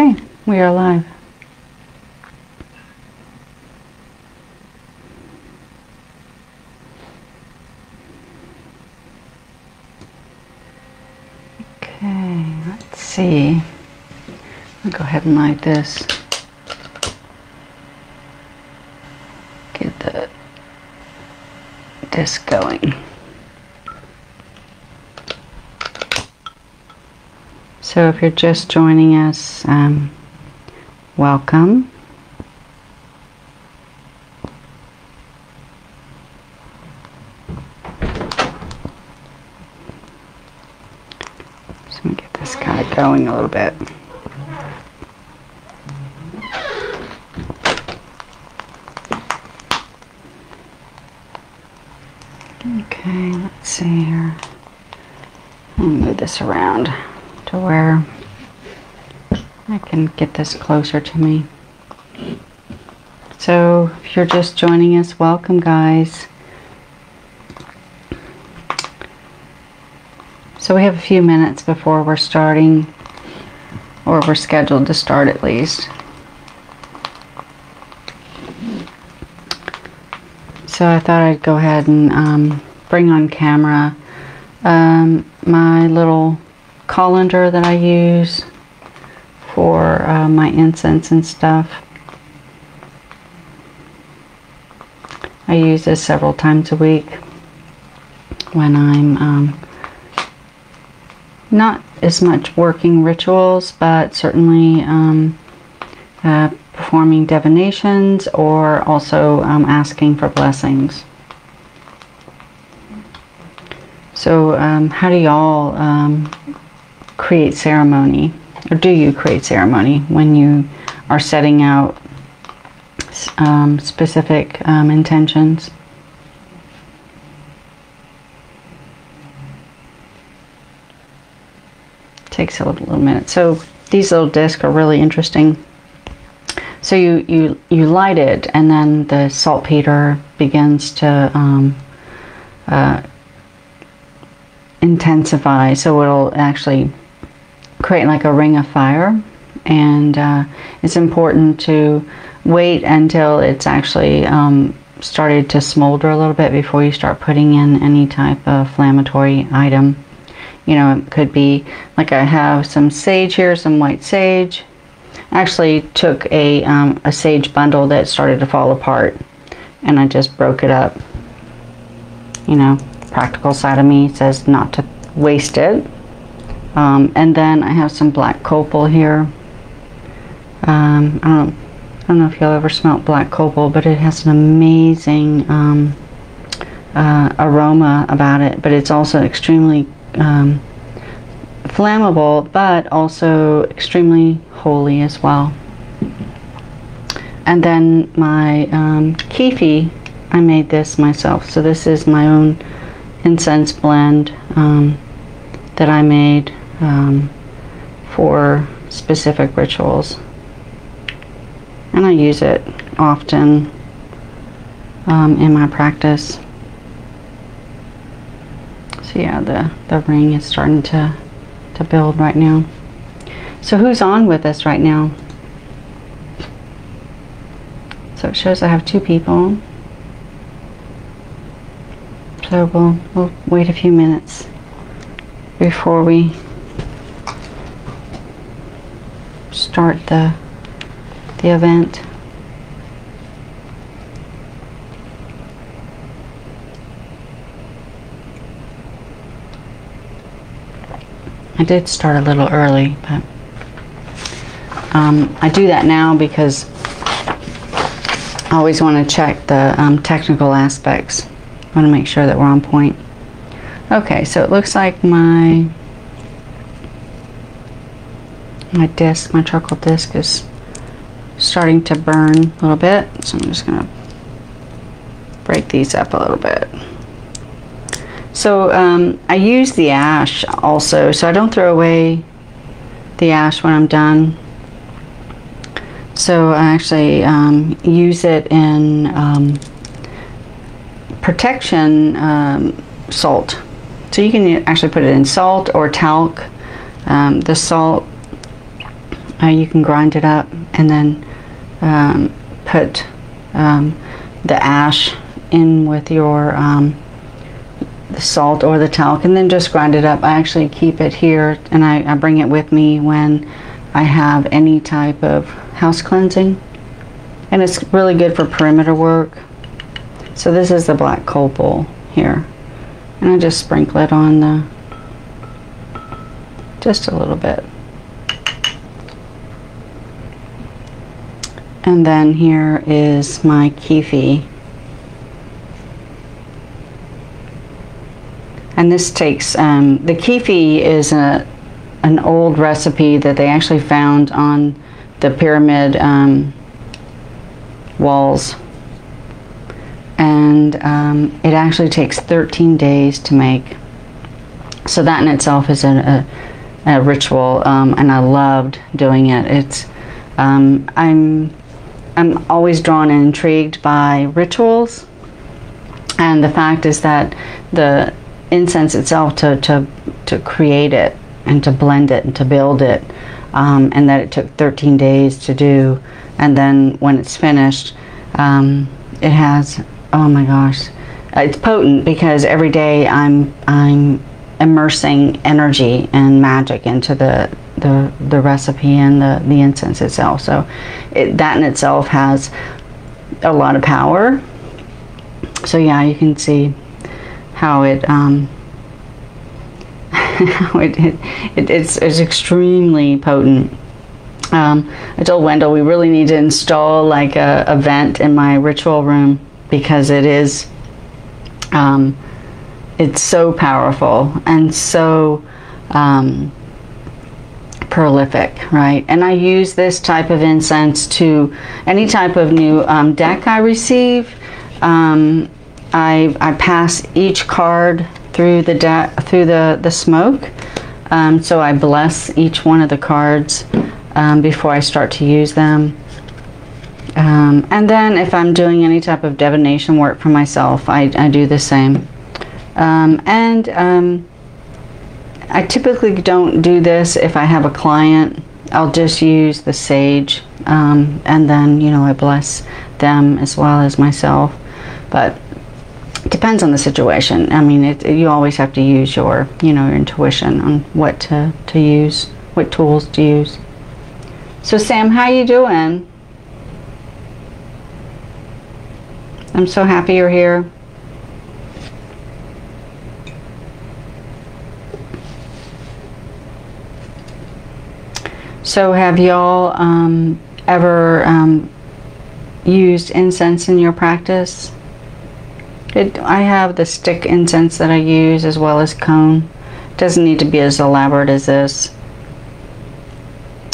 Okay, we are live. Okay, let's see. I'll go ahead and light this. Get the disc going. So if you're just joining us, welcome. So let me get this kind of going a little bit. Okay, let's see here. I'll move this around to where I can get this closer to me. So if you're just joining us, welcome guys. So we have a few minutes before we're starting, or we're scheduled to start at least. So I thought I'd go ahead and bring on camera my little colander that I use for my incense and stuff. I use this several times a week when I'm not as much working rituals, but certainly performing divinations, or also asking for blessings. So how do y'all create ceremony, or do you create ceremony when you are setting out specific intentions? Takes a little minute. So these little discs are really interesting. So you light it, and then the saltpeter begins to intensify. So it'll actually create like a ring of fire, and it's important to wait until it's actually started to smolder a little bit before you start putting in any type of inflammatory item. You know, it could be like I have some sage here, some white sage. I actually took a sage bundle that started to fall apart, and I just broke it up. You know, practical side of me says not to waste it. And then I have some black copal here. I don't know if you'll ever smelt black copal, but it has an amazing aroma about it. But it's also extremely flammable, but also extremely holy as well. And then my kefi, I made this myself. So this is my own incense blend that I made for specific rituals, and I use it often in my practice. So yeah, the ring is starting to build right now. So who's on with us right now? So it shows I have 2 people. So we'll wait a few minutes before we start the event. I did start a little early, but I do that now because I always want to check the technical aspects. I want to make sure that we're on point. Okay, so it looks like my disc, my charcoal disc, is starting to burn a little bit. So I'm just going to break these up a little bit. So I use the ash also, so I don't throw away the ash when I'm done. So I actually use it in protection salt. So you can actually put it in salt or talc. The salt you can grind it up and then put the ash in with your the salt or the talc, and then just grind it up. I actually keep it here, and I bring it with me when I have any type of house cleansing, and it's really good for perimeter work. So this is the black copal here, and I just sprinkle it on the, just a little bit. And then here is my kefi. And this takes, the kefi is an old recipe that they actually found on the pyramid walls. And it actually takes 13 days to make. So that in itself is a ritual, and I loved doing it. It's, I'm always drawn and intrigued by rituals, and the fact is that the incense itself, to create it and to blend it and to build it, and that it took 13 days to do, and then when it's finished, it has, oh my gosh, it's potent, because every day I'm immersing energy and magic into the recipe and the incense itself. So that in itself has a lot of power. So yeah, you can see how it it's extremely potent. I told Wendell we really need to install like a vent in my ritual room, because it is it's so powerful and so prolific, right? And I use this type of incense to any type of new deck I receive. I pass each card through the deck, through the smoke. So I bless each one of the cards before I start to use them. And then if I'm doing any type of divination work for myself, I do the same. I typically don't do this if I have a client. I'll just use the sage, and then, you know, I bless them as well as myself. But it depends on the situation. I mean, you always have to use your, you know, your intuition on what to use, what tools to use. So Sam, how you doing? I'm so happy you're here. So have y'all ever used incense in your practice? I have the stick incense that I use, as well as cone. It doesn't need to be as elaborate as this.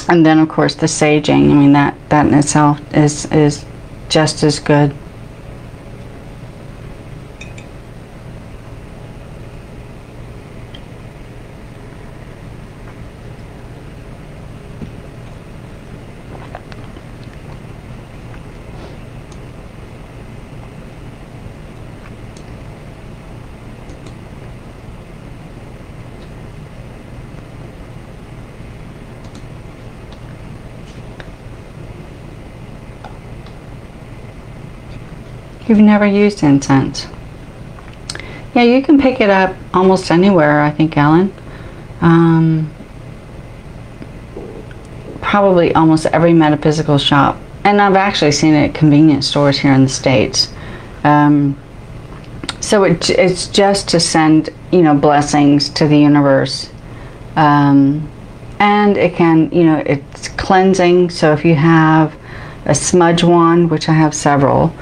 And then of course the saging, I mean, that in itself is just as good. You've never used incense? Yeah, you can pick it up almost anywhere, I think, Ellen. Probably almost every metaphysical shop. And I've actually seen it at convenience stores here in the States. So it's just to send, you know, blessings to the universe. And it can, you know, it's cleansing. So if you have a smudge wand, which I have several,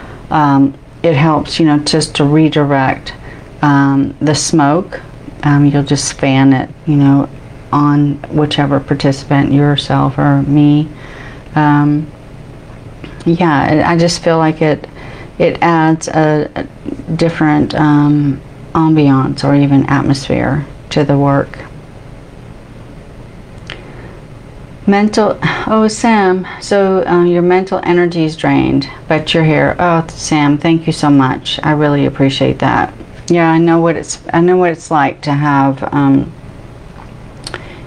it helps, you know, just to redirect the smoke. You'll just fan it, you know, on whichever participant, yourself or me. Yeah, I just feel like it adds a different ambiance or even atmosphere to the work. Mental, oh Sam, so your mental energy is drained, but you're here. Oh Sam, thank you so much. I really appreciate that. Yeah, I know what it's like to have,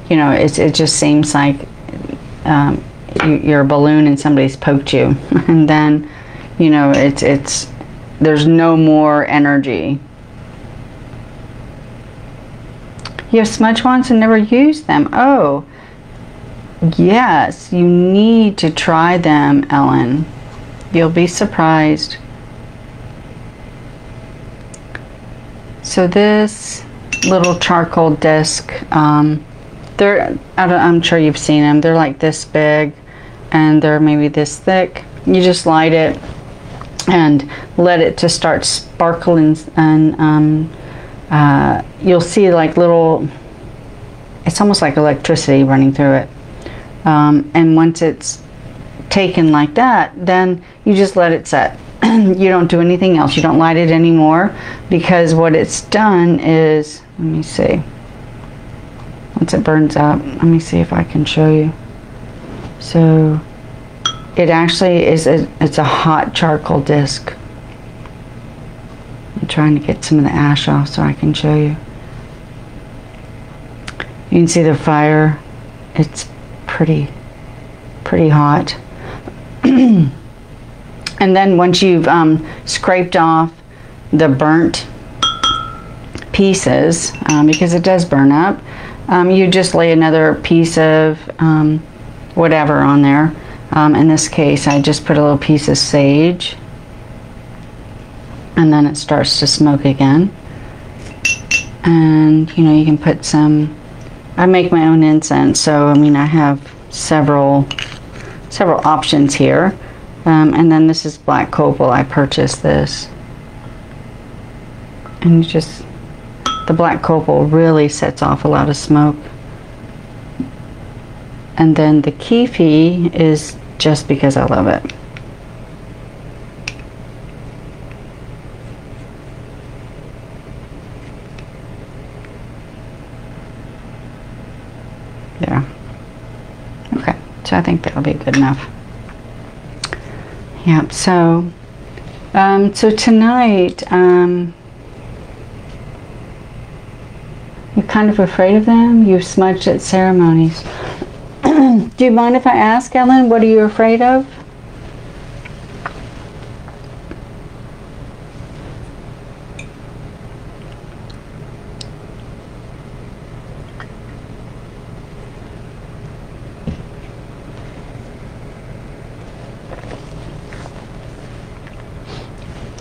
you know, it just seems like you're a balloon and somebody's poked you, and then, you know, there's no more energy. You have smudge wands and never used them. Oh, yes, you need to try them, Ellen. You'll be surprised. So this little charcoal disc, I'm sure you've seen them. They're like this big, and they're maybe this thick. You just light it and let it to start sparkling, and you'll see like little, it's almost like electricity running through it. And once it's taken like that, then you just let it set. You don't do anything else. You don't light it anymore, because what it's done is, let me see, once it burns up, let me see if I can show you. So it actually is it's a hot charcoal disc. I'm trying to get some of the ash off so I can show you. You can see the fire. It's pretty hot. And then once you've scraped off the burnt pieces, because it does burn up, you just lay another piece of whatever on there. In this case, I just put a little piece of sage, and then it starts to smoke again. And you know, you can put some, I make my own incense, so I mean, I have several options here. And then this is black copal. I purchased this, and you just, the black copal really sets off a lot of smoke. And then the kefi is just because I love it. There. Okay, so I think that'll be good enough. Yep, so so tonight, you're kind of afraid of them. You've smudged at ceremonies. Do you mind if I ask, Ellen, what are you afraid of?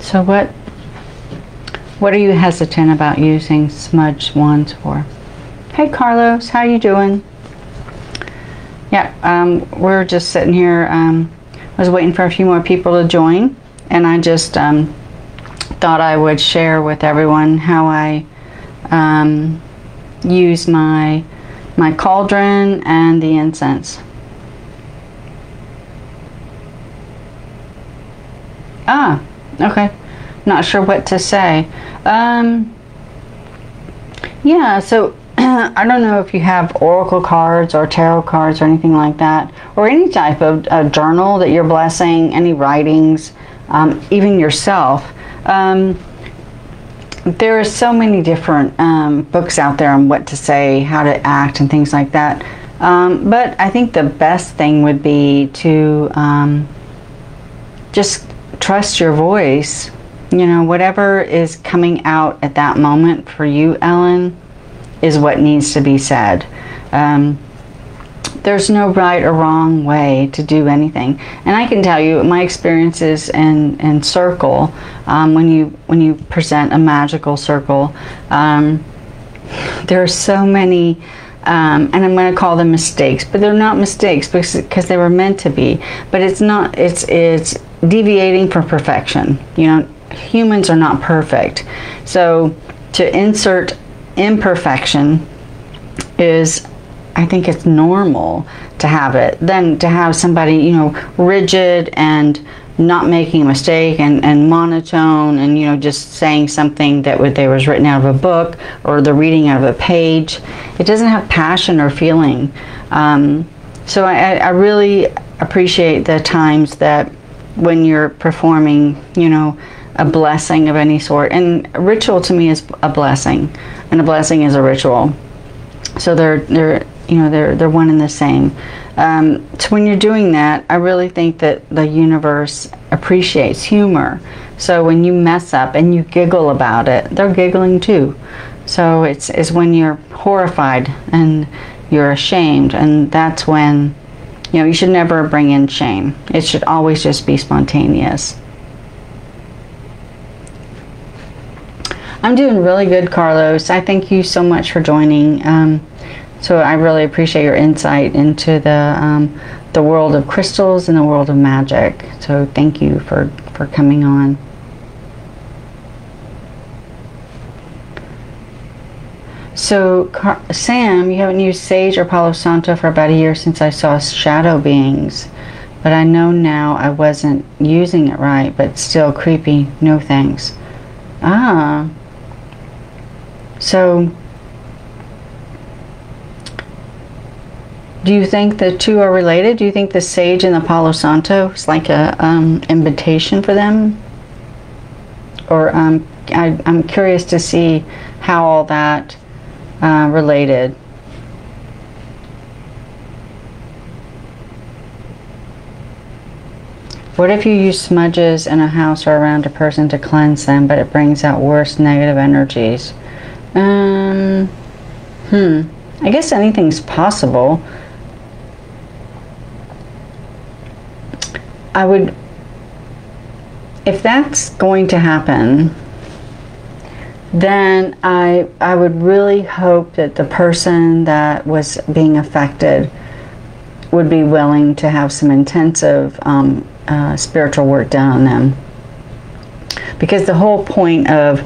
So what are you hesitant about using smudge wands for? Hey Carlos, how you doing? Yeah, we're just sitting here. I was waiting for a few more people to join, and I just thought I would share with everyone how I use my cauldron and the incense. Ah, okay. Not sure what to say. Yeah, so I don't know if you have oracle cards or tarot cards or anything like that, or any type of journal that you're blessing, any writings, even yourself. There are so many different books out there on what to say, how to act, and things like that. But I think the best thing would be to just trust your voice. You know, whatever is coming out at that moment for you, Ellen, is what needs to be said. There's no right or wrong way to do anything. And I can tell you, my experiences in circle, when you present a magical circle, there are so many, and I'm going to call them mistakes, but they're not mistakes because they were meant to be. But it's not. It's deviating from perfection. You know, humans are not perfect, so to insert imperfection is, I think it's normal to have it. Then to have somebody, you know, rigid and not making a mistake and monotone and, you know, just saying something that was written out of a book or the reading out of a page, it doesn't have passion or feeling. So I really appreciate the times that when you're performing, you know, a blessing of any sort. And a ritual to me is a blessing, and a blessing is a ritual. So they're they're one and the same. So when you're doing that, I really think that the universe appreciates humor. So when you mess up and you giggle about it, they're giggling too. So it's when you're horrified and you're ashamed, and that's when, you should never bring in shame. It should always just be spontaneous. I'm doing really good, Carlos. I thank you so much for joining. So I really appreciate your insight into the world of crystals and the world of magic. So thank you for coming on. So Sam, you haven't used sage or Palo Santo for about a year since I saw shadow beings. But I know now I wasn't using it right, but still creepy. No thanks. Ah. So, do you think the two are related? Do you think the sage and the Palo Santo is like a invitation for them? Or I'm curious to see how all that related. What if you use smudges in a house or around a person to cleanse them, but it brings out worse negative energies? I guess anything's possible. If that's going to happen, then I would really hope that the person that was being affected would be willing to have some intensive spiritual work done on them. Because the whole point of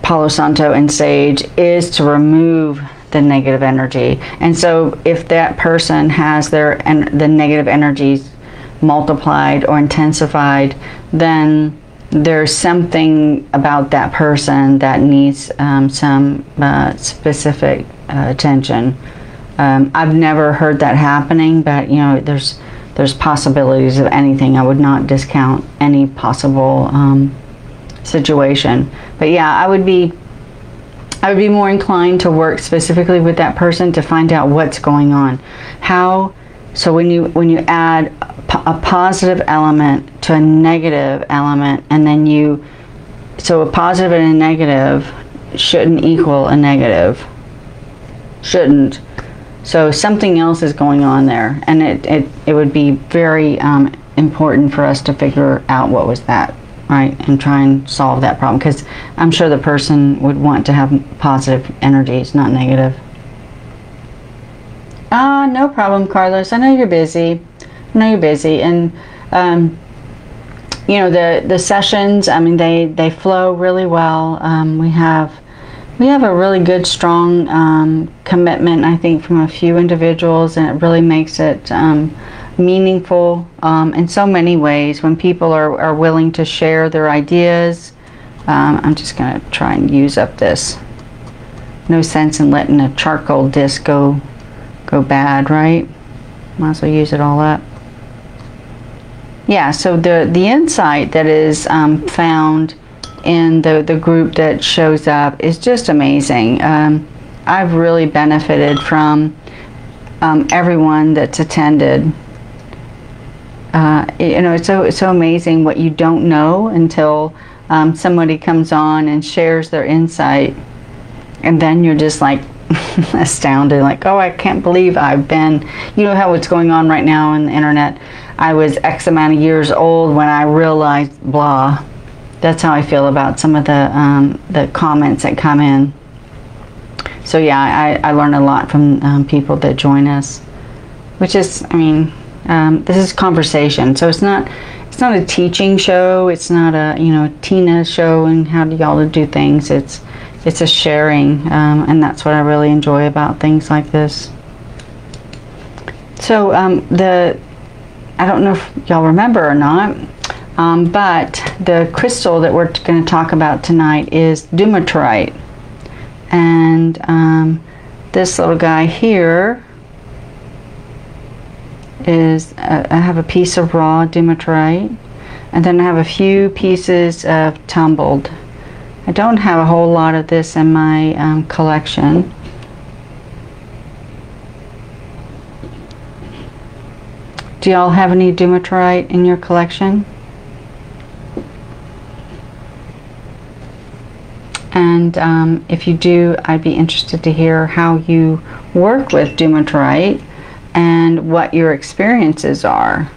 Palo Santo and sage is to remove the negative energy. And so if that person has the negative energies multiplied or intensified, then there's something about that person that needs some specific attention. I've never heard that happening, but there's possibilities of anything. I would not discount any possible situation. But yeah, I would be more inclined to work specifically with that person to find out what's going on. So when you add a positive element to a negative element, and then so a positive and a negative shouldn't equal a negative. Shouldn't. So something else is going on there, and it would be very important for us to figure out what was that, right, and try and solve that problem, because I'm sure the person would want to have positive energies, not negative. No problem, Carlos. I know you're busy. And the sessions, I mean, they flow really well. We have a really good, strong commitment, I think, from a few individuals, and it really makes it meaningful in so many ways when people are willing to share their ideas. I'm just going to try and use up this. No sense in letting a charcoal disc go bad, right? Might as well use it all up. Yeah, so the insight that is found in the group that shows up is just amazing. I've really benefited from everyone that's attended. It's so amazing what you don't know until somebody comes on and shares their insight, and then you're just like astounded, like, oh, I can't believe I've been, how what's going on right now on the internet. I was X amount of years old when I realized blah. That's how I feel about some of the comments that come in. So yeah, I learn a lot from people that join us, which is, this is conversation. So it's not a teaching show. It's not a Tina show and how do y'all do things. It's a sharing, and that's what I really enjoy about things like this. So I don't know if y'all remember or not, but the crystal that we're going to talk about tonight is Dumortierite. And this little guy here is, I have a piece of raw Dumortierite, and then I have a few pieces of tumbled. I don't have a whole lot of this in my collection. Do y'all have any Dumortierite in your collection? And if you do, I'd be interested to hear how you work with Dumortierite and what your experiences are.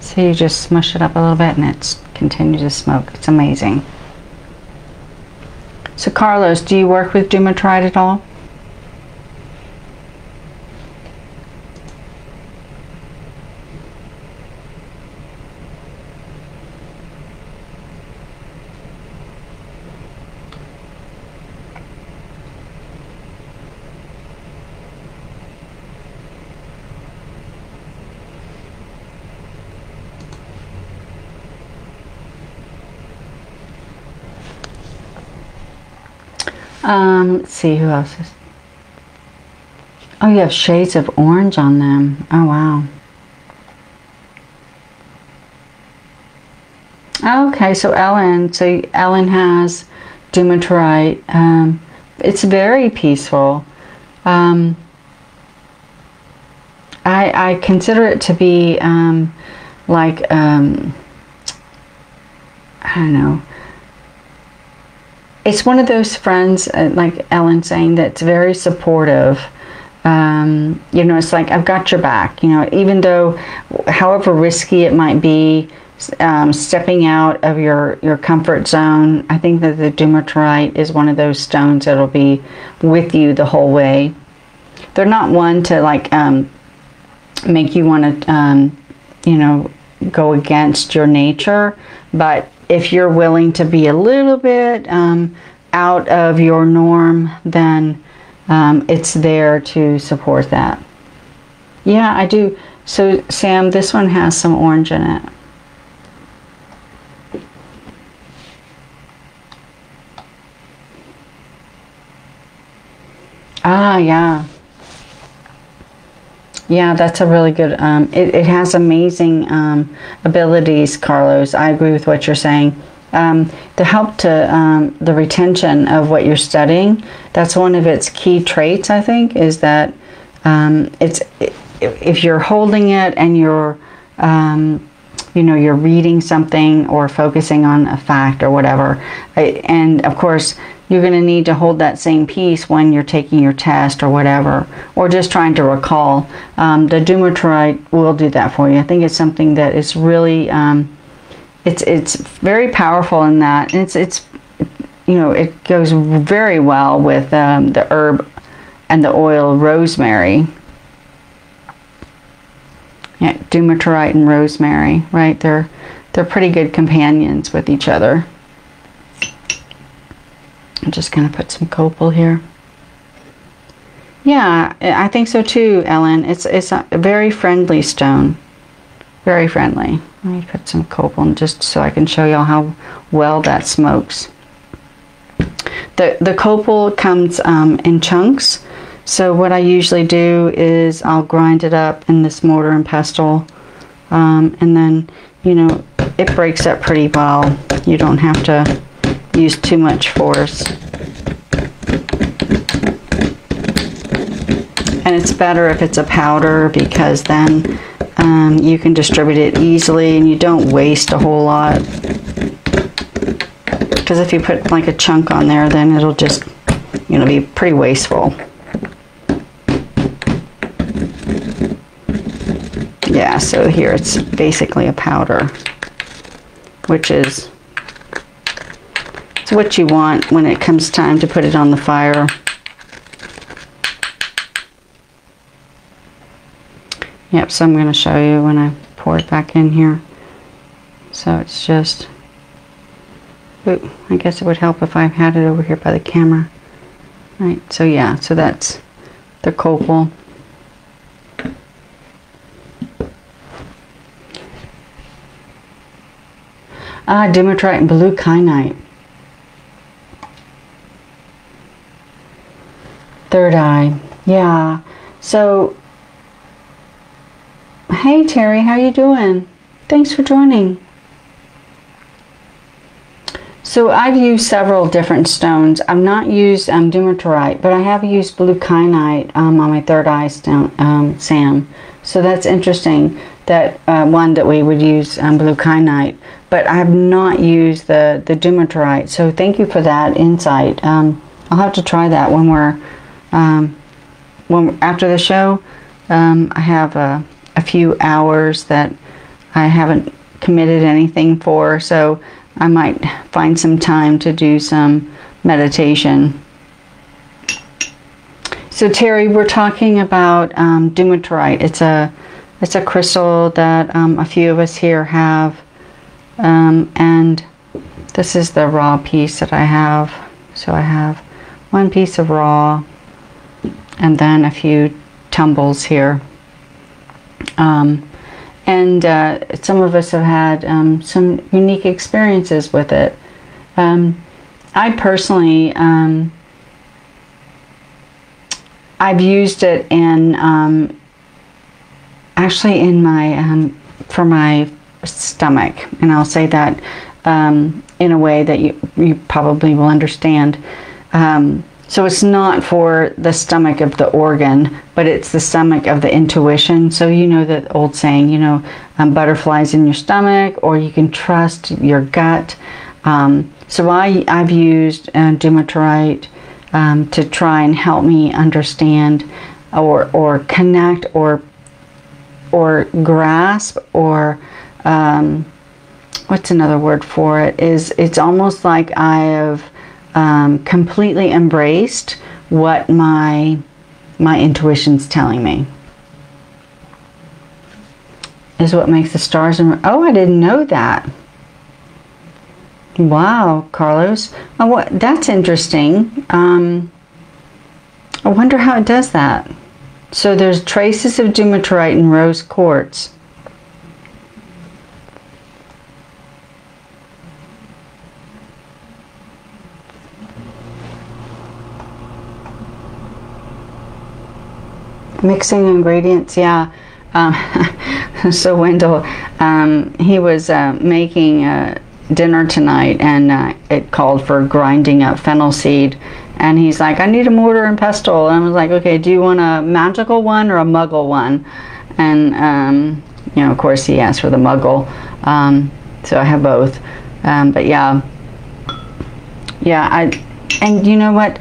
So you just smush it up a little bit and it's continues to smoke. It's amazing. So Carlos, do you work with Dumortierite at all? Let's see, who else is... Oh, you have shades of orange on them. Oh, wow. Okay, so Ellen has Dumortierite. It's very peaceful. I consider it to be like, I don't know. It's one of those friends, like Ellen saying, that's very supportive. You know, it's like, I've got your back, you know, even though, however risky it might be, stepping out of your comfort zone. I think that the Dumortierite is one of those stones that'll be with you the whole way. They're not one to like make you want to, you know, go against your nature, but if you're willing to be a little bit out of your norm, then it's there to support that. Yeah, I do. So Sam, this one has some orange in it. Ah, yeah. Yeah, that's a really good, it has amazing abilities, Carlos. I agree with what you're saying. To help to the retention of what you're studying, that's one of its key traits, I think, is that if you're holding it and you're, you know, you're reading something or focusing on a fact or whatever, and of course, you're going to need to hold that same piece when you're taking your test or whatever, or just trying to recall. The Dumortierite will do that for you. I think it's something that is really, it's very powerful in that, and it's you know, it goes very well with the herb and the oil rosemary. Yeah, Dumortierite and rosemary, right? They're pretty good companions with each other. I'm just going to put some copal here. Yeah, I think so too, Ellen. It's a very friendly stone. Very friendly. Let me put some copal just so I can show y'all how well that smokes. The copal comes in chunks. So what I usually do is I'll grind it up in this mortar and pestle. And then, you know, it breaks up pretty well. You don't have to use too much force. And it's better if it's a powder, because then you can distribute it easily and you don't waste a whole lot. Because if you put like a chunk on there, then it'll just, you know, be pretty wasteful. Yeah, so here it's basically a powder, which is what you want when it comes time to put it on the fire. Yep, so I'm going to show you when I pour it back in here. So it's just, ooh, I guess it would help if I had it over here by the camera. Right, so yeah, so that's the copal. Dumortierite and blue kyanite. Third eye, yeah. So, hey Terry, how you doing? Thanks for joining. So I've used several different stones. I've not used Dumortierite, but I have used blue kyanite on my third eye stone, Sam. So that's interesting, that one that we would use blue kyanite, but I have not used the Dumortierite. So thank you for that insight. I'll have to try that when we're after the show. I have a few hours that I haven't committed anything for, so I might find some time to do some meditation. So Terry, we're talking about Dumortierite. It's a crystal that a few of us here have, and this is the raw piece that I have. So I have one piece of raw, and then a few tumbles here. And some of us have had some unique experiences with it. I personally, I've used it in, actually in my, for my stomach. And I'll say that in a way that you probably will understand. So it's not for the stomach of the organ, but it's the stomach of the intuition. So you know that old saying, you know, butterflies in your stomach, or you can trust your gut. So I've used Dumortierite to try and help me understand or connect or grasp, or what's another word for it, is it's almost like I have completely embraced what my intuition's telling me. Is what makes the stars and oh, I didn't know that. Wow, Carlos. Oh, that's interesting. I wonder how it does that. So there's traces of Dumortierite in rose quartz. Mixing ingredients, yeah. So Wendell, he was making dinner tonight, and it called for grinding up fennel seed, and he's like, I need a mortar and pestle. And I was like, okay, do you want a magical one or a muggle one? And you know, of course he asked for the muggle, so I have both. But yeah, and you know what,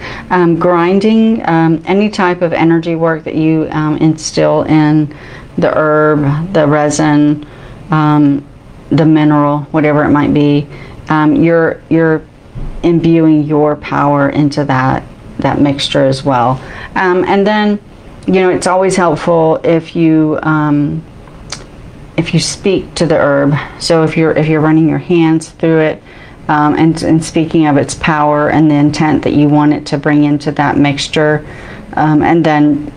grinding, any type of energy work that you instill in the herb, the resin, the mineral, whatever it might be, you're imbuing your power into that mixture as well. And then, you know, it's always helpful if you speak to the herb. So if you're running your hands through it, and speaking of its power and the intent that you want it to bring into that mixture, and then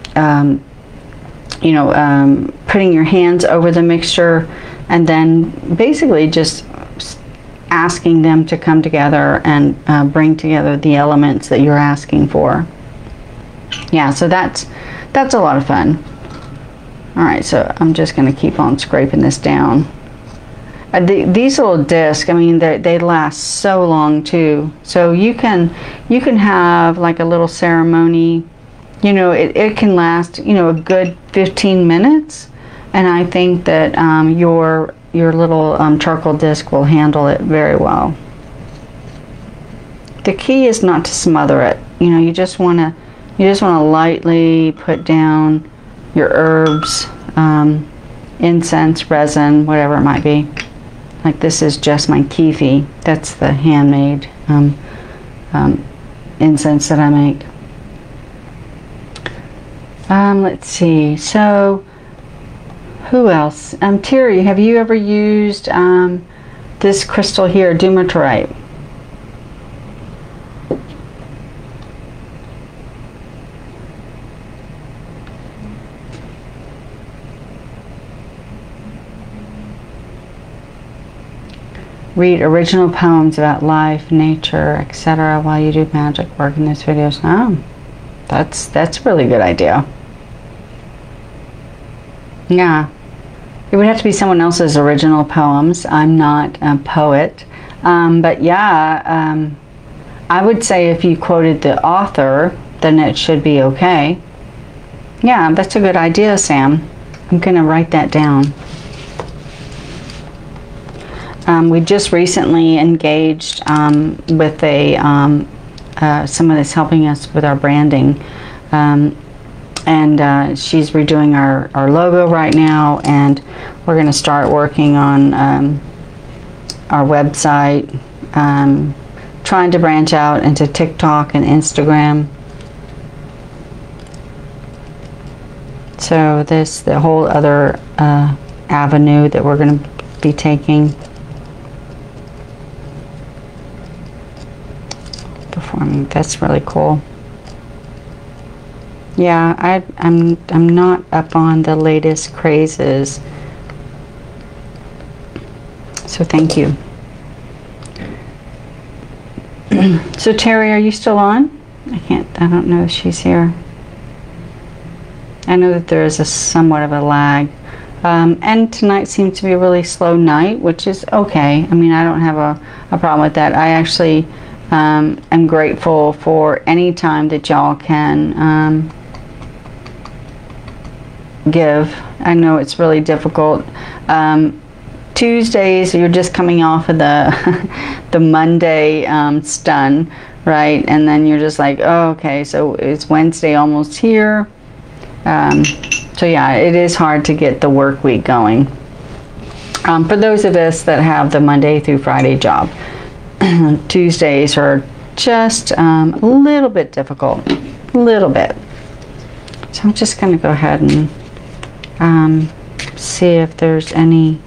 you know, putting your hands over the mixture, and then basically just asking them to come together and bring together the elements that you're asking for. Yeah, so that's a lot of fun. All right, so I'm just going to keep on scraping this down. These little discs, I mean, they last so long too. So you can have like a little ceremony, you know, it can last, you know, a good 15 minutes. And I think that your little charcoal disc will handle it very well. The key is not to smother it. You know, you just want to lightly put down your herbs, incense, resin, whatever it might be. Like this is just my kifi. That's the handmade incense that I make. Let's see. So, who else? Terry, have you ever used this crystal here, Dumortierite? Read original poems about life, nature, etc. while you do magic work in these videos. Oh, that's a really good idea. Yeah, it would have to be someone else's original poems. I'm not a poet. But yeah, I would say if you quoted the author, then it should be okay. Yeah, that's a good idea, Sam. I'm going to write that down. We just recently engaged with a someone that's helping us with our branding, and she's redoing our logo right now, and we're going to start working on our website, trying to branch out into TikTok and Instagram. So this the whole other avenue that we're going to be taking. Performing, that's really cool. Yeah, I'm not up on the latest crazes. So thank you. So Terry, are you still on? I don't know if she's here. I know that there is a somewhat of a lag. And tonight seems to be a really slow night, which is okay. I mean, I don't have a problem with that. I actually am grateful for any time that y'all can give. I know it's really difficult. Tuesdays, you're just coming off of the Monday stun, right? And then you're just like, oh, okay, so it's Wednesday almost here. So yeah, it is hard to get the work week going. For those of us that have the Monday through Friday job, Tuesdays are just a little bit difficult, a little bit. So I'm just going to go ahead and see if there's any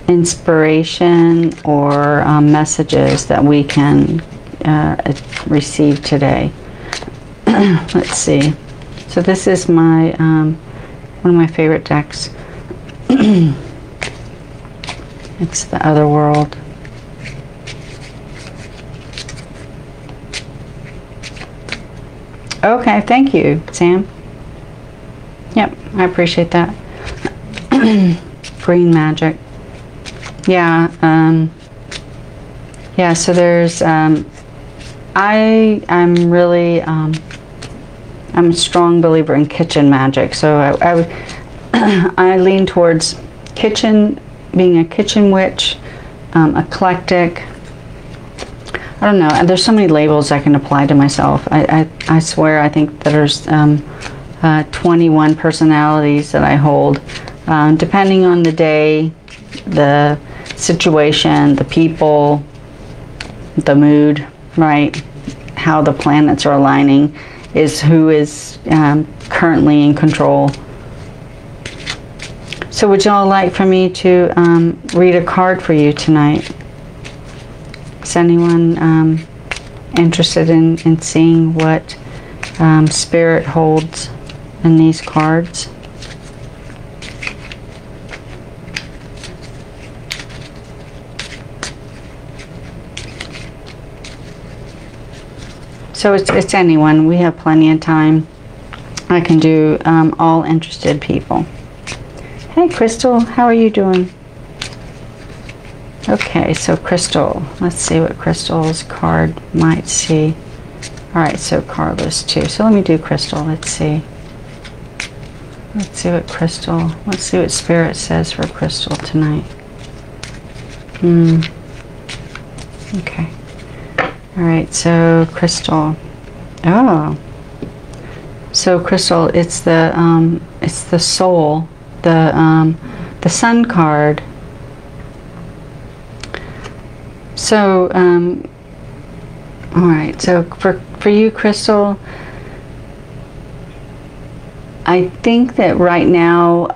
inspiration or messages that we can receive today. Let's see. So this is my one of my favorite decks. It's the Other World. Okay, thank you, Sam. Yep, I appreciate that. Green magic. Yeah, yeah, so there's I'm really I'm a strong believer in kitchen magic, so I lean towards kitchen, being a kitchen witch, eclectic. I don't know, there's so many labels I can apply to myself. I swear I think that there's 21 personalities that I hold, depending on the day, the situation, the people, the mood, right? How the planets are aligning is who is currently in control. So would y'all like for me to read a card for you tonight? Is anyone interested in seeing what Spirit holds in these cards? So it's anyone. We have plenty of time. I can do all interested people. Hey Crystal, how are you doing? Okay, so Crystal, let's see what Crystal's card might see. Alright, so Carlos too. So let me do Crystal, let's see. Let's see what Crystal, let's see what Spirit says for Crystal tonight. Okay. Alright, so Crystal. Oh. So Crystal, it's the soul, the Sun card. So, alright, so for you, Crystal, I think that right now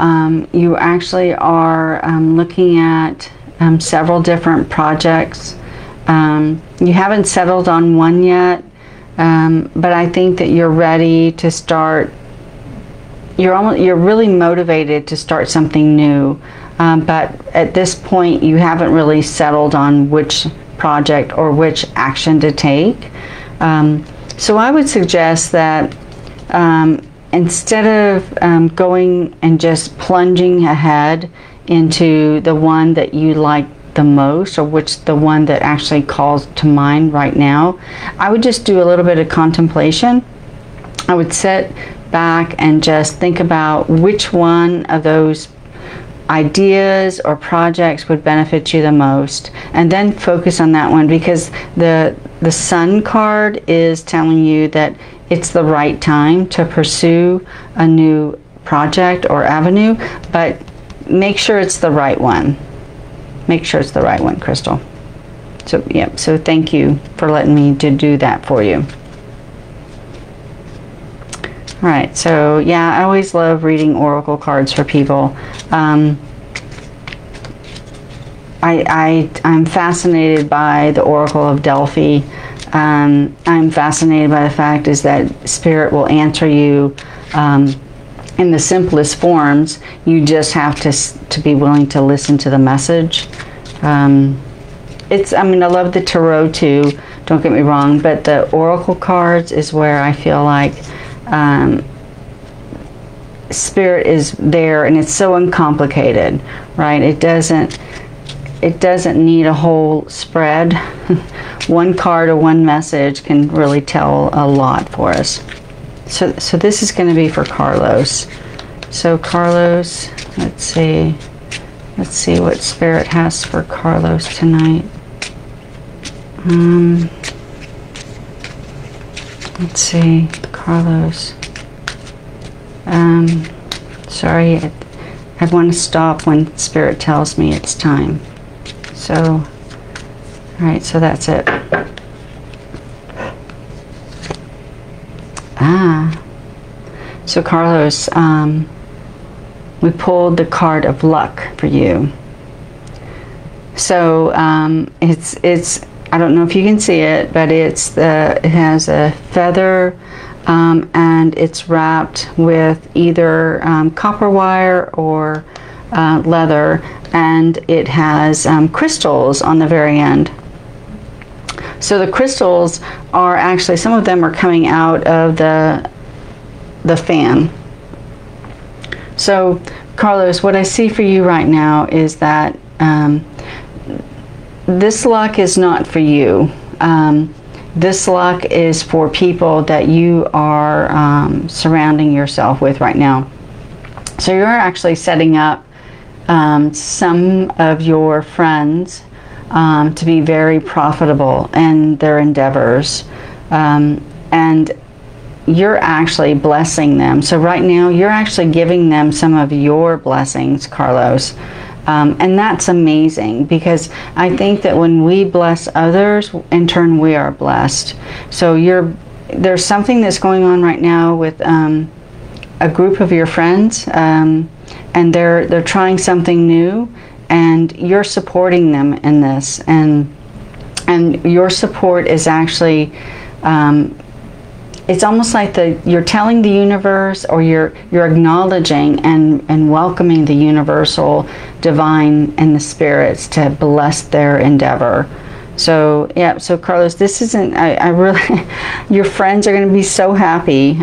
you actually are looking at several different projects. You haven't settled on one yet, but I think that you're ready to start. You're really motivated to start something new, but at this point you haven't really settled on which project or which action to take. So I would suggest that instead of going and just plunging ahead into the one that you like the most, or which the one that actually calls to mind right now, I would just do a little bit of contemplation. I would sit back and just think about which one of those ideas or projects would benefit you the most, and then focus on that one, because the Sun card is telling you that it's the right time to pursue a new project or avenue, but make sure it's the right one. Make sure it's the right one, Crystal. So yeah, so thank you for letting me to do that for you. All right, so yeah, I always love reading oracle cards for people. I'm fascinated by the Oracle of Delphi. I'm fascinated by the fact is that Spirit will answer you in the simplest forms. You just have to be willing to listen to the message. I mean, I love the Tarot too, don't get me wrong, but the Oracle cards is where I feel like Spirit is there, and it's so uncomplicated, right? It doesn't need a whole spread. One card or one message can really tell a lot for us. So this is going to be for Carlos. So Carlos, let's see what Spirit has for Carlos tonight. Let's see, Carlos. Sorry, I want to stop when Spirit tells me it's time. So, all right, so that's it. So Carlos, we pulled the card of luck for you. So it's I don't know if you can see it, but it has a feather, and it's wrapped with either copper wire or leather, and it has crystals on the very end. So the crystals are actually, some of them are coming out of the fan. So Carlos, what I see for you right now is that this luck is not for you. This luck is for people that you are surrounding yourself with right now. So you're actually setting up some of your friends to be very profitable in their endeavors, and you're actually blessing them. So right now you're actually giving them some of your blessings, Carlos, and that's amazing, because I think that when we bless others, in turn we are blessed. So there's something that's going on right now with a group of your friends, and they're trying something new, and you're supporting them in this, and your support is actually it's almost like you're telling the universe, or you're acknowledging and welcoming the universal divine and the spirits to bless their endeavor. So yeah, so Carlos, this isn't, I really, your friends are going to be so happy.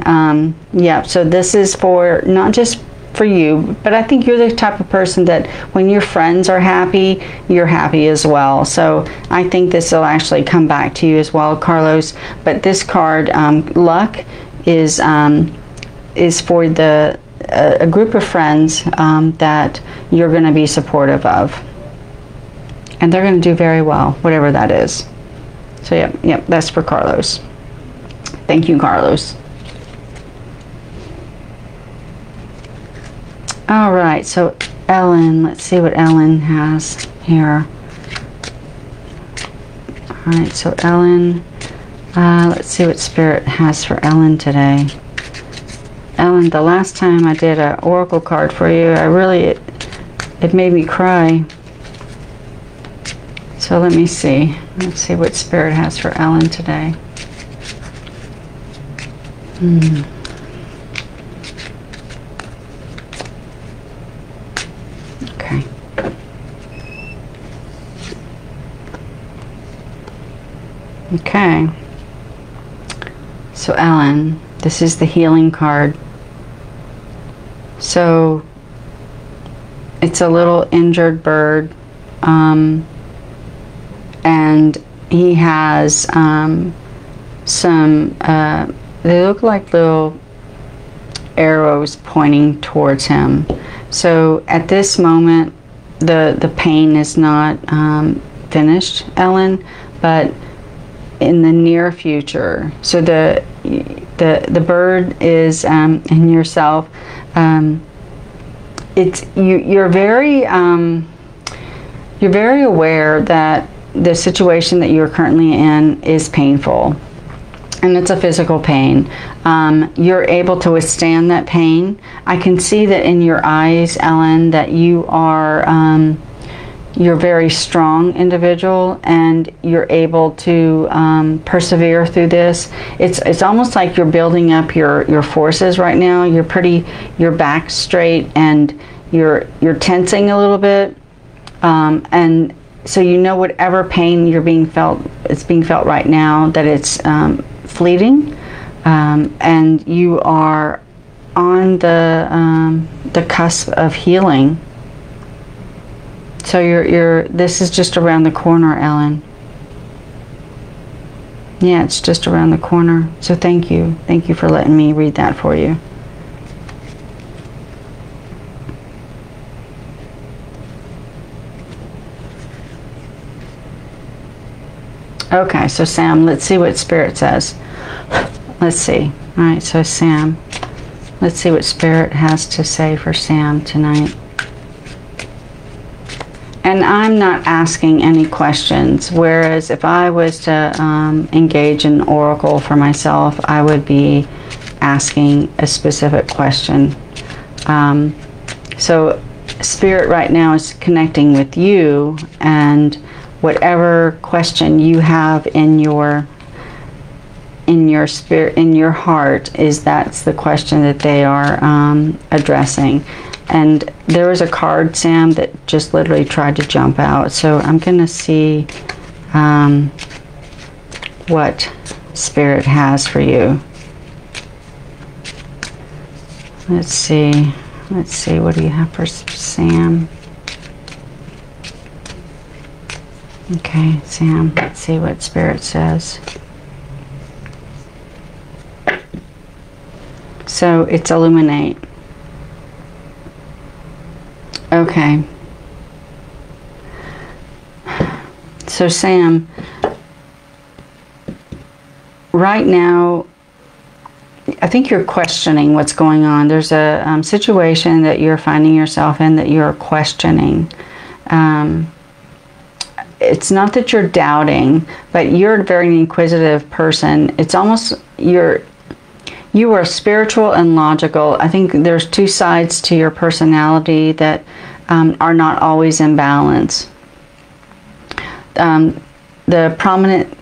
Yeah, so this is for, not just for you, but I think you're the type of person that when your friends are happy, you're happy as well. So I think this will actually come back to you as well, Carlos. But this card, luck, is for a group of friends that you're going to be supportive of, and they're going to do very well, whatever that is. So yeah, that's for Carlos. Thank you, Carlos. All right, so Ellen, let's see what Ellen has here. All right, so Ellen, let's see what Spirit has for Ellen today. Ellen, the last time I did an oracle card for you, it made me cry. So let me see. Let's see what Spirit has for Ellen today. Okay. Okay. So Ellen, this is the healing card. So it's a little injured bird. and he has some, they look like little arrows pointing towards him. So at this moment, the pain is not finished, Ellen, but in the near future. So the bird is in yourself. You're very aware that the situation that you're currently in is painful, and it's a physical pain. You're able to withstand that pain. I can see that in your eyes, Ellen, that you are you're a very strong individual, and you're able to persevere through this. It's almost like you're building up your forces right now. You're back straight, and you're tensing a little bit, and so you know whatever pain it's being felt right now, that it's fleeting, and you are on the cusp of healing. So this is just around the corner, Ellen. Yeah, it's just around the corner. So thank you for letting me read that for you. Okay, so Sam, let's see what Spirit says. Let's see. All right, so Sam, let's see what Spirit has to say for Sam tonight. And I'm not asking any questions, whereas if I was to engage in oracle for myself, I would be asking a specific question. So Spirit right now is connecting with you, and whatever question you have in your spirit, in your heart, that's the question that they are addressing. And there was a card, Sam, that just literally tried to jump out. So I'm going to see what Spirit has for you. Let's see, what do you have for Sam? Okay, Sam, let's see what Spirit says. So it's illuminate. Okay. So Sam, right now, I think you're questioning what's going on. There's a situation that you're finding yourself in that you're questioning. It's not that you're doubting, but you're a very inquisitive person. It's almost you are spiritual and logical. I think there's two sides to your personality that are not always in balance. The prominent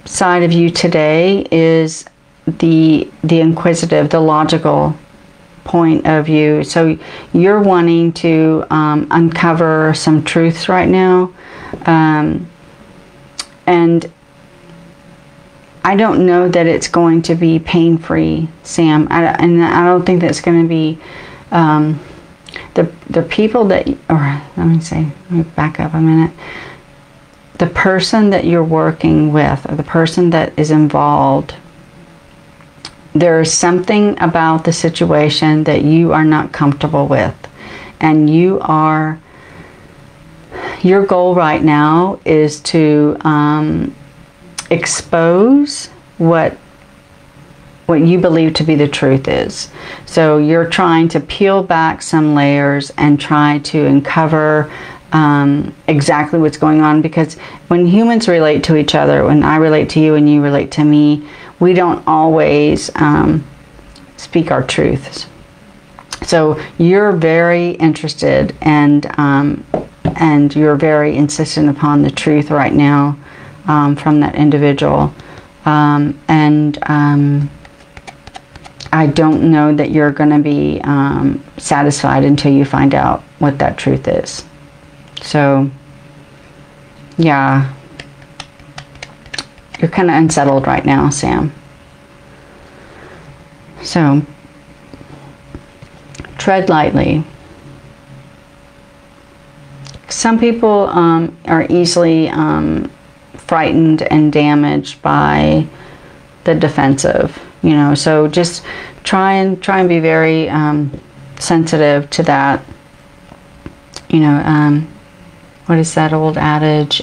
side of you today is the inquisitive, the logical point of view. So you're wanting to uncover some truths right now. And I don't know that it's going to be pain-free, Sam. And I don't think that's going to be the people that, or let me back up a minute. The person that you're working with, or the person that is involved, there is something about the situation that you are not comfortable with. And your goal right now is to expose what you believe to be the truth is. So you're trying to peel back some layers and try to uncover exactly what's going on, because when humans relate to each other, when I relate to you and you relate to me, we don't always speak our truths. So you're very interested and you're very insistent upon the truth right now from that individual. I don't know that you're going to be satisfied until you find out what that truth is. So, yeah, you're kind of unsettled right now, Sam. So, tread lightly. some people are easily frightened and damaged by the defensive, you know, so just try and be very sensitive to that. You know, what is that old adage?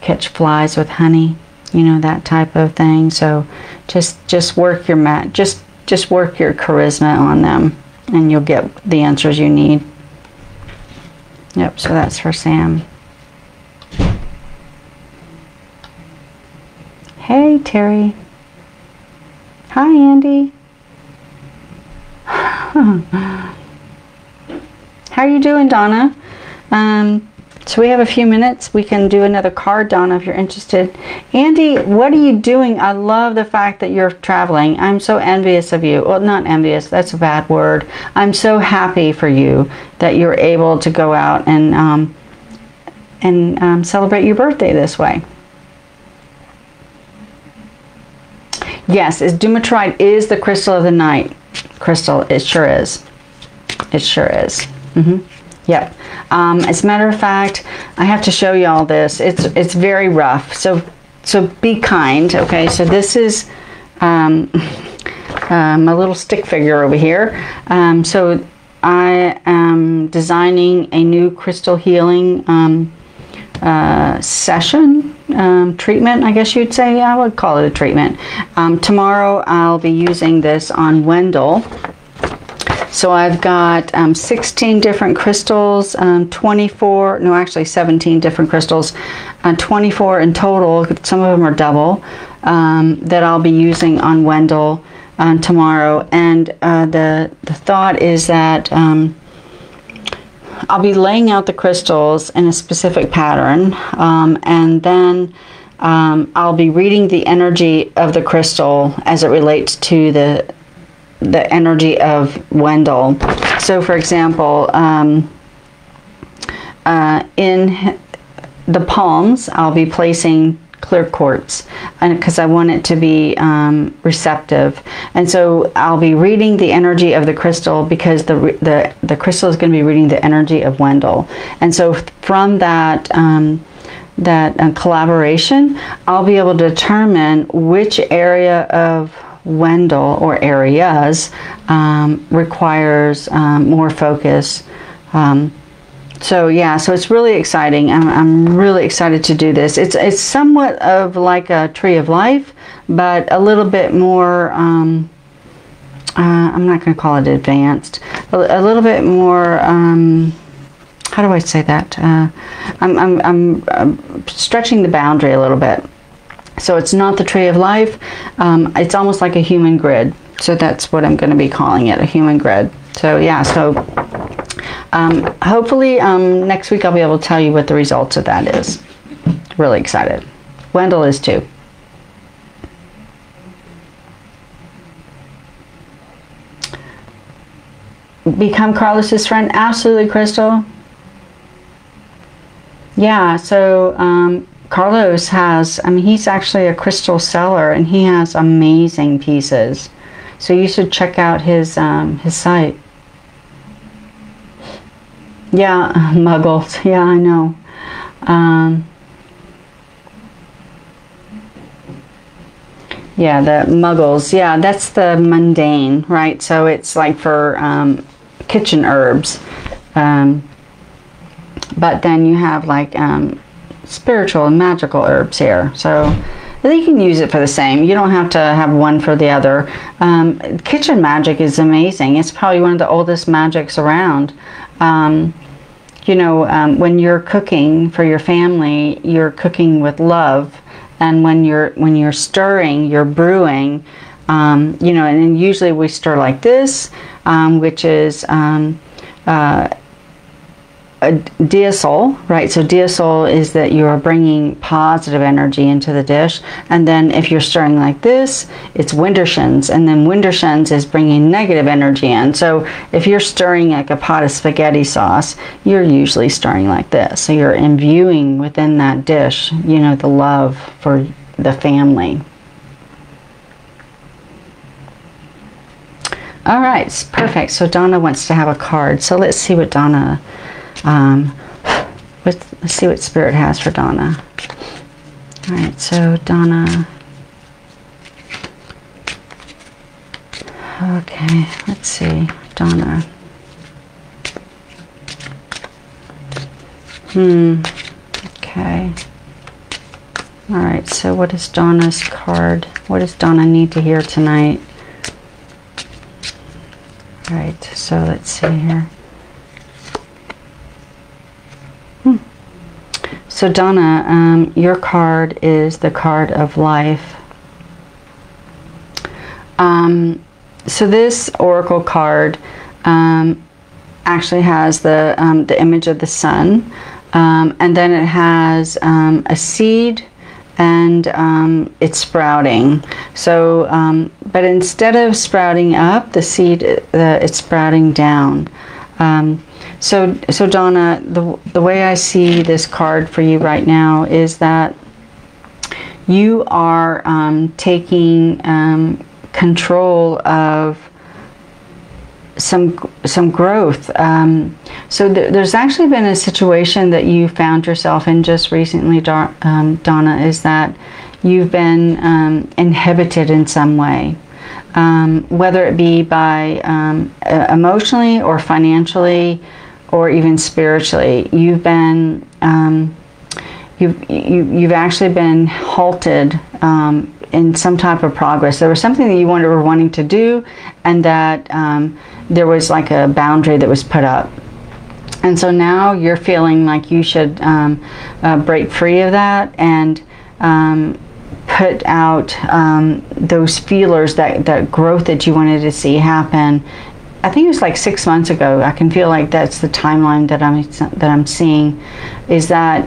Catch flies with honey, you know, that type of thing. So just work your just work your charisma on them, and you'll get the answers you need. Yep, so that's for Sam. Hey, Terry. Hi, Andy. How are you doing, Donna? So we have a few minutes. We can do another card, Donna, if you're interested. Andy, what are you doing? I love the fact that you're traveling. I'm so envious of you. Well, not envious. That's a bad word. I'm so happy for you that you're able to go out and celebrate your birthday this way. Yes, Dumortierite is the crystal of the night. Crystal, it sure is. It sure is. Yep. As a matter of fact, I have to show you all this. It's very rough. So be kind. Okay. So this is my little stick figure over here. So I am designing a new crystal healing session, treatment, I guess you'd say. I would call it a treatment. Tomorrow I'll be using this on Wendell. So I've got 16 different crystals, 24, no, actually 17 different crystals, 24 in total. Some of them are double, that I'll be using on Wendell tomorrow. And the thought is that I'll be laying out the crystals in a specific pattern, and then I'll be reading the energy of the crystal as it relates to the energy of Wendell. So for example, in the palms, I'll be placing clear quartz, and because I want it to be receptive, and so I'll be reading the energy of the crystal because the crystal is going to be reading the energy of Wendell. And so from that collaboration, I'll be able to determine which area of Wendell or areas requires more focus. So yeah, so it's really exciting. I'm really excited to do this. It's somewhat of like a tree of life, but a little bit more, I'm not going to call it advanced, a little bit more, how do I say that? I'm stretching the boundary a little bit. So it's not the tree of life. It's almost like a human grid. So that's what I'm going to be calling it, a human grid. So yeah, so hopefully next week I'll be able to tell you what the results of that is. Really excited. Wendell is too. Become Carlos's friend? Absolutely, Crystal. Yeah, so Carlos has, I mean, he's actually a crystal seller, and he has amazing pieces. So you should check out his site. Yeah, muggles. Yeah, I know. Yeah, the muggles. Yeah, that's the mundane, right? So it's like for kitchen herbs. But then you have like spiritual and magical herbs here. So you can use it for the same. You don't have to have one for the other. Kitchen magic is amazing. It's probably one of the oldest magics around. You know, when you're cooking for your family, you're cooking with love. And when you're stirring, you're brewing. You know, and usually we stir like this, which is diasol, right? So diasol is that you're bringing positive energy into the dish. And then if you're stirring like this, it's Wintershins, and then Wintershins is bringing negative energy in. So if you're stirring like a pot of spaghetti sauce, you're usually stirring like this. So you're imbuing within that dish, you know, the love for the family. All right, perfect. So Donna wants to have a card. So let's see what Donna Let's see what Spirit has for Donna. All right, so Donna. Okay, let's see, Donna. Okay. All right, so what is Donna's card? What does Donna need to hear tonight? All right, so let's see here. So Donna, your card is the card of life. So this oracle card actually has the image of the sun, and then it has a seed, and it's sprouting. So, but instead of sprouting up, the seed it's sprouting down. So Donna, the way I see this card for you right now is that you are taking control of some growth. So there's actually been a situation that you found yourself in just recently, Donna, is that you've been inhibited in some way, whether it be by emotionally or financially or even spiritually. You've been you've actually been halted in some type of progress. There was something that you were wanting to do, and that there was like a boundary that was put up. And so now you're feeling like you should break free of that and put out those feelers, that growth that you wanted to see happen. I think it was like 6 months ago. I can feel like that's the timeline that I'm seeing, is that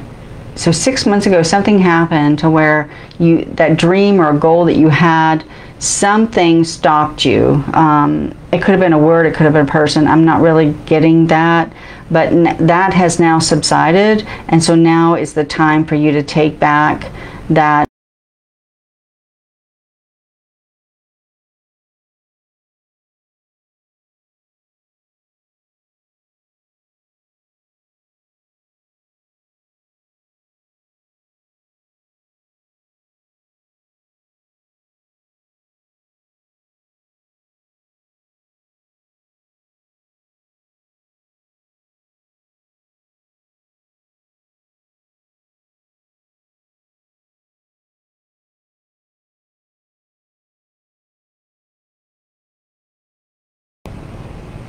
so 6 months ago something happened to where that dream or goal that you had, something stopped you. It could have been a word, it could have been a person. I'm not really getting that, but that has now subsided, and so now is the time for you to take back that.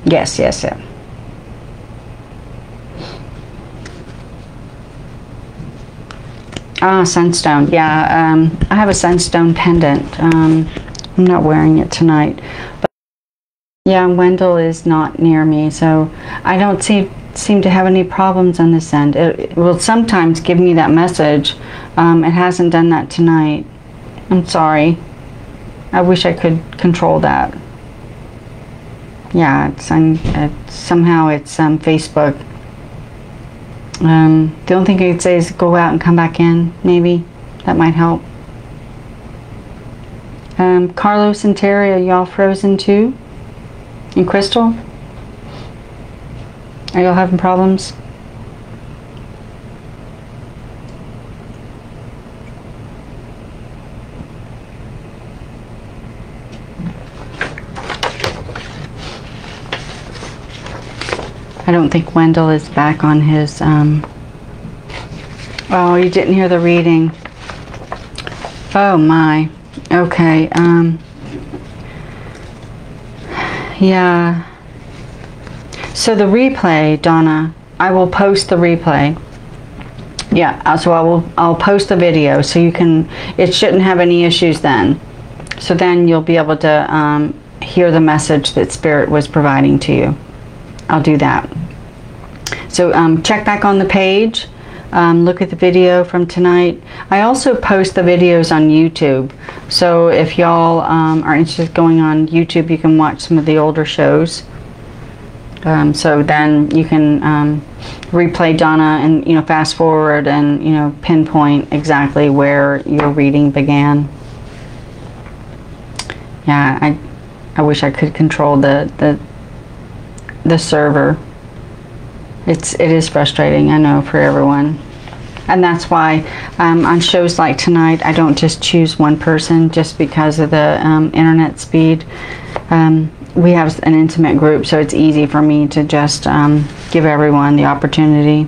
Yes. Ah, sunstone. Yeah, I have a sunstone pendant. I'm not wearing it tonight. But yeah, Wendell is not near me, so I don't seem to have any problems on this end. It will sometimes give me that message. It hasn't done that tonight. I'm sorry. I wish I could control that. Yeah, somehow it's Facebook. The only thing I could say is go out and come back in. Maybe that might help. Carlos and Terry, are y'all frozen too? And Crystal, are y'all having problems? I don't think Wendell is back on his, oh, you didn't hear the reading. Oh my, okay, yeah. So the replay, Donna, I will post the replay. Yeah, so I'll post the video so you can, it shouldn't have any issues then. So then you'll be able to hear the message that Spirit was providing to you. I'll do that. So check back on the page, look at the video from tonight. I also post the videos on YouTube. So if y'all are interested in going on YouTube, you can watch some of the older shows. So then you can replay Donna and, you know, fast forward and, you know, pinpoint exactly where your reading began. Yeah, I wish I could control the server. It is frustrating, I know, for everyone. And that's why on shows like tonight, I don't just choose one person just because of the internet speed. We have an intimate group, so it's easy for me to just give everyone the opportunity.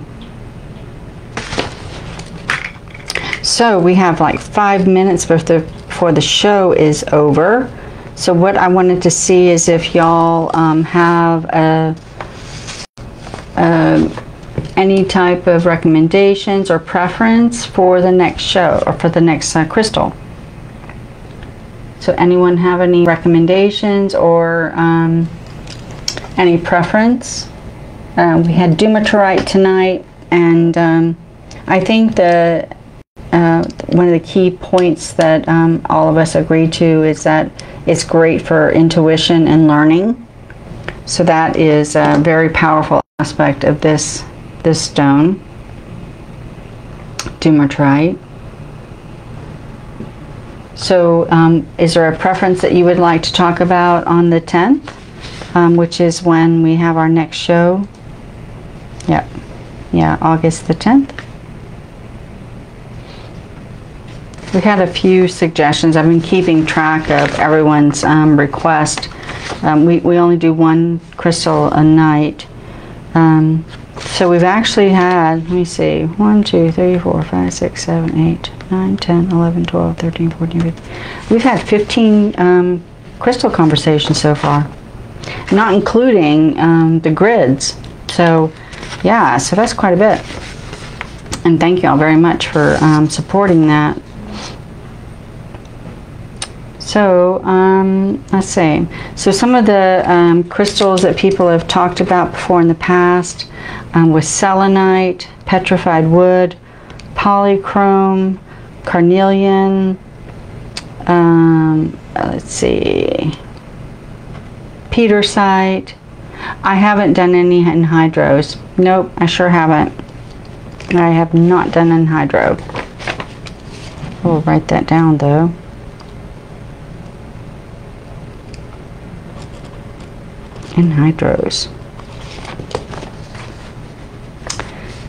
So we have like 5 minutes before the show is over. So what I wanted to see is if y'all have any type of recommendations or preference for the next show or for the next crystal. So anyone have any recommendations or any preference? We had Dumortierite tonight, and I think one of the key points that all of us agree to is that it's great for intuition and learning. So that is a very powerful aspect of this stone, Dumortierite. So is there a preference that you would like to talk about on the 10th, which is when we have our next show? Yeah, August the 10th. We had a few suggestions. I've been keeping track of everyone's request. We only do one crystal a night. So we've actually had, let me see, 1, 2, 3, 4, 5, 6, 7, 8, 9, 10, 11, 12, 13, 14, 15. We've had 15 crystal conversations so far, not including the grids. So yeah, so that's quite a bit. And thank you all very much for supporting that. So let's see. So some of the crystals that people have talked about before in the past was selenite, petrified wood, polychrome, carnelian, let's see, petersite. I haven't done any anhydros. Nope, I sure haven't. I have not done anhydro. We'll write that down though. Anhydros.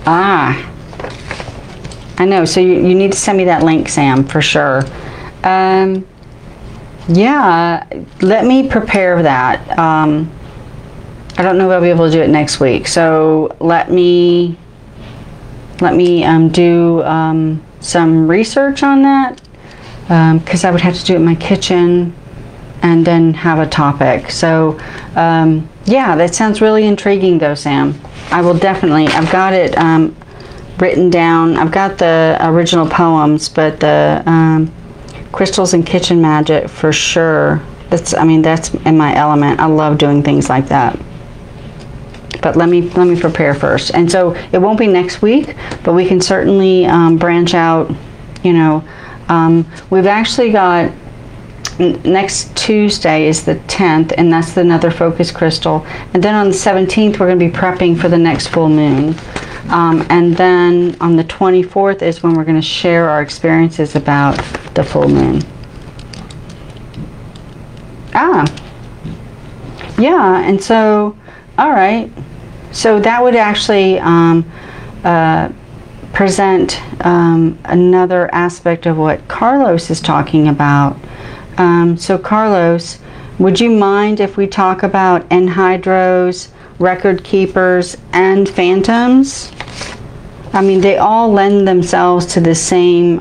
I know, so you need to send me that link, Sam, for sure. Yeah, let me prepare that. I don't know if I'll be able to do it next week, so let me do some research on that, because I would have to do it in my kitchen and then have a topic. So yeah, that sounds really intriguing though, Sam. I will definitely, I've got it written down. I've got the original poems, but the crystals and kitchen magic for sure. That's in my element. I love doing things like that. But let me prepare first. And so it won't be next week, but we can certainly branch out. You know, we've actually got next Tuesday is the 10th, and that's another focus crystal. And then on the 17th, we're going to be prepping for the next full moon. And then on the 24th is when we're going to share our experiences about the full moon. Yeah, and so, all right. So that would actually present another aspect of what Carlos is talking about. So Carlos, would you mind if we talk about anhydros, record keepers, and phantoms? I mean, they all lend themselves to the same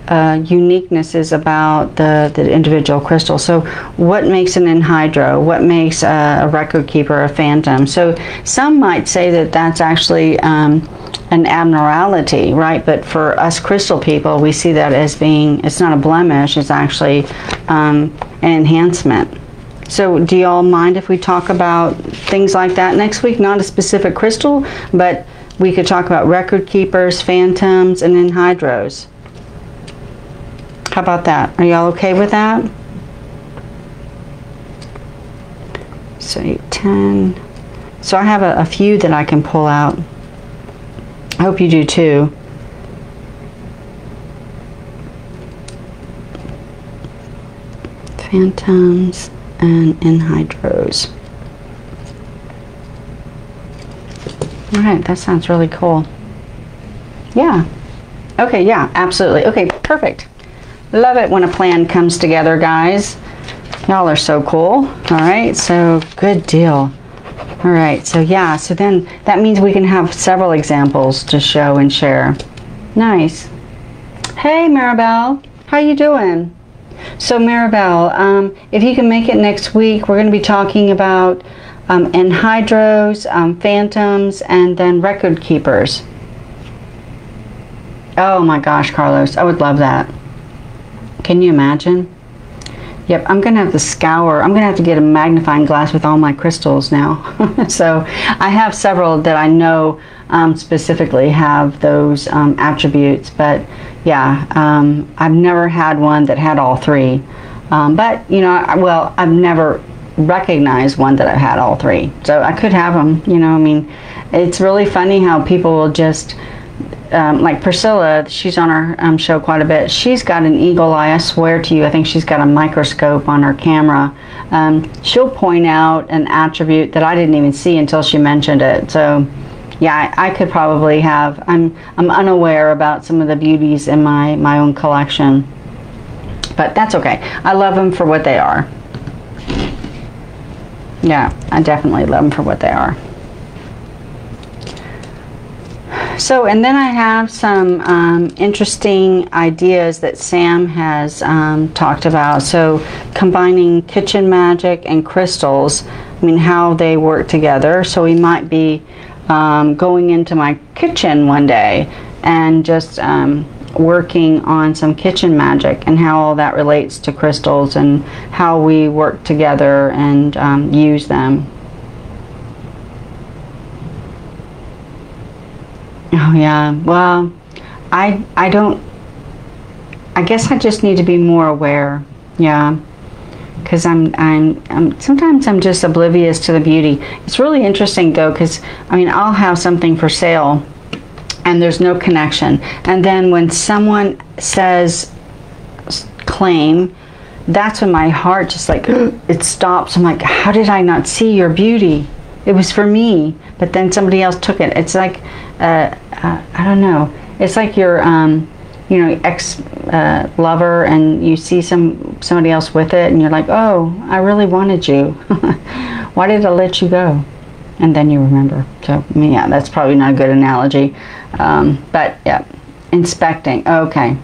uniquenesses about the individual crystal. So what makes an anhydro? What makes a record keeper a phantom? So some might say that that's actually an abnormality, right? But for us crystal people, we see that as being, it's not a blemish, it's actually an enhancement. So do you all mind if we talk about things like that next week? Not a specific crystal, but we could talk about record keepers, phantoms, and anhydros. How about that? Are y'all okay with that? So 8, 10. So I have a few that I can pull out. I hope you do too. Phantoms and anhydros. All right, that sounds really cool. Yeah. Okay, yeah, absolutely. Okay, perfect. Love it when a plan comes together, guys. Y'all are so cool. All right, so good deal. All right, so yeah, so then that means we can have several examples to show and share. Nice. Hey, Maribel, how you doing? So Maribel, if you can make it next week, we're going to be talking about anhydros, phantoms, and then record keepers. Oh my gosh, Carlos, I would love that. Can you imagine? Yep, I'm going to have to scour. I'm going to have to get a magnifying glass with all my crystals now. So I have several that I know specifically have those attributes. But yeah, I've never had one that had all three. But, you know, well, I've never recognized one that I've had all three. So I could have them, you know, I mean, it's really funny how people will just... like Priscilla, she's on our show quite a bit. She's got an eagle eye, I swear to you. I think she's got a microscope on her camera. She'll point out an attribute that I didn't even see until she mentioned it. So yeah, I could probably have, I'm unaware about some of the beauties in my own collection. But that's okay. I love them for what they are. Yeah, I definitely love them for what they are. So, and then I have some interesting ideas that Sam has talked about. So, combining kitchen magic and crystals, I mean, how they work together. So, we might be going into my kitchen one day and just working on some kitchen magic and how all that relates to crystals and how we work together and use them. Oh yeah, well, I guess I just need to be more aware, yeah, because I'm sometimes I'm just oblivious to the beauty. It's really interesting though, because I mean, I'll have something for sale and there's no connection, and then when someone says claim, that's when my heart just like it stops. I'm like, how did I not see your beauty? It was for me, but then somebody else took it. It's like, I don't know. It's like your, you know, ex-lover, and you see somebody else with it, and you're like, oh, I really wanted you. Why did I let you go? And then you remember. So, I mean, yeah, that's probably not a good analogy. But, yeah, inspecting. Okay.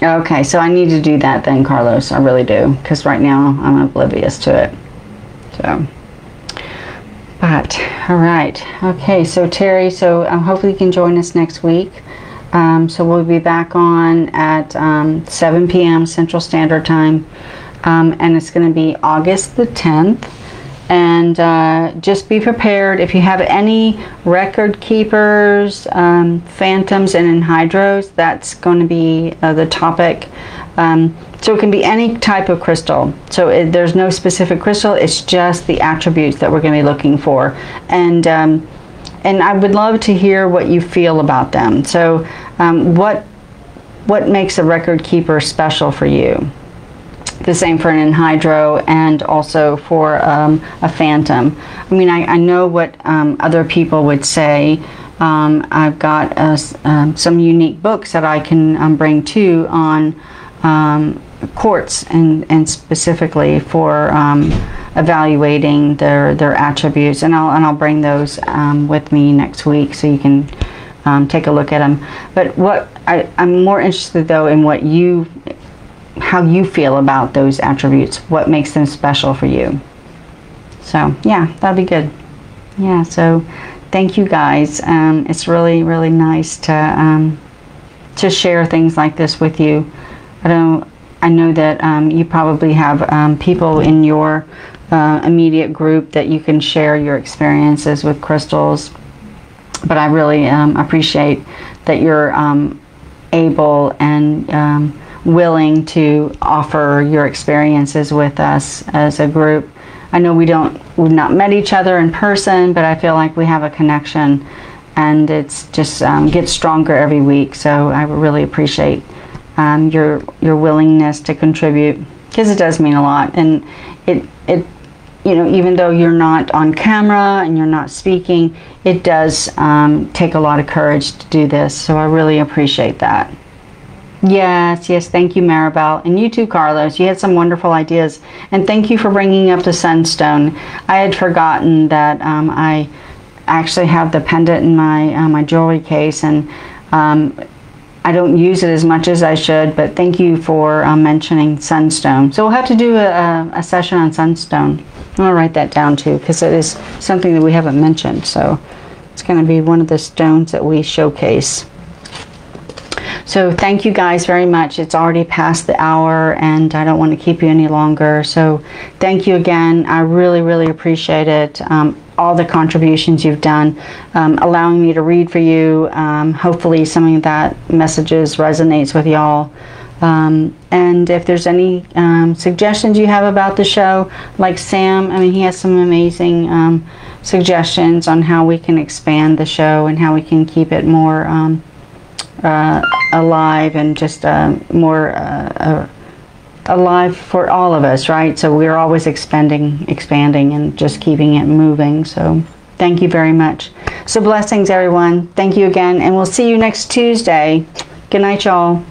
Okay, so I need to do that then, Carlos. I really do, because right now I'm oblivious to it. So, but all right, okay. So Terry, so hopefully you can join us next week. So we'll be back on at 7 p.m. Central Standard Time, and it's going to be August the 10th. And just be prepared if you have any record keepers, phantoms, and anhydros. That's going to be the topic. So it can be any type of crystal. So there's no specific crystal. It's just the attributes that we're going to be looking for. And I would love to hear what you feel about them. So what makes a record keeper special for you? The same for an anhydro and also for a phantom. I mean, I know what other people would say. I've got some unique books that I can bring to on quartz and specifically for evaluating their attributes, and I'll bring those with me next week so you can take a look at them. But what I'm more interested though in how you feel about those attributes, what makes them special for you. So yeah, that'd be good. Yeah, so thank you guys. It's really nice to share things like this with you. I know that you probably have people in your immediate group that you can share your experiences with crystals, but I really appreciate that you're able and willing to offer your experiences with us as a group. I know we've not met each other in person, but I feel like we have a connection, and it's just gets stronger every week. So I really appreciate your willingness to contribute, because it does mean a lot, and it you know, even though you're not on camera and you're not speaking, it does take a lot of courage to do this. So I really appreciate that. Yes, yes, thank you, Maribel. And you too, Carlos. You had some wonderful ideas. And thank you for bringing up the sunstone. I had forgotten that I actually have the pendant in my jewelry case, and I don't use it as much as I should, but thank you for mentioning sunstone. So we'll have to do a session on sunstone. I'll write that down too, because it is something that we haven't mentioned. So it's going to be one of the stones that we showcase. So thank you guys very much. It's already past the hour and I don't want to keep you any longer. So thank you again. I really, really appreciate it. All the contributions you've done, allowing me to read for you. Hopefully some of that messages resonates with y'all. And if there's any suggestions you have about the show, like Sam, I mean, he has some amazing suggestions on how we can expand the show and how we can keep it more alive and just more alive for all of us, right? So we're always expanding and just keeping it moving. So thank you very much. So blessings, everyone. Thank you again, and we'll see you next Tuesday. Good night, y'all.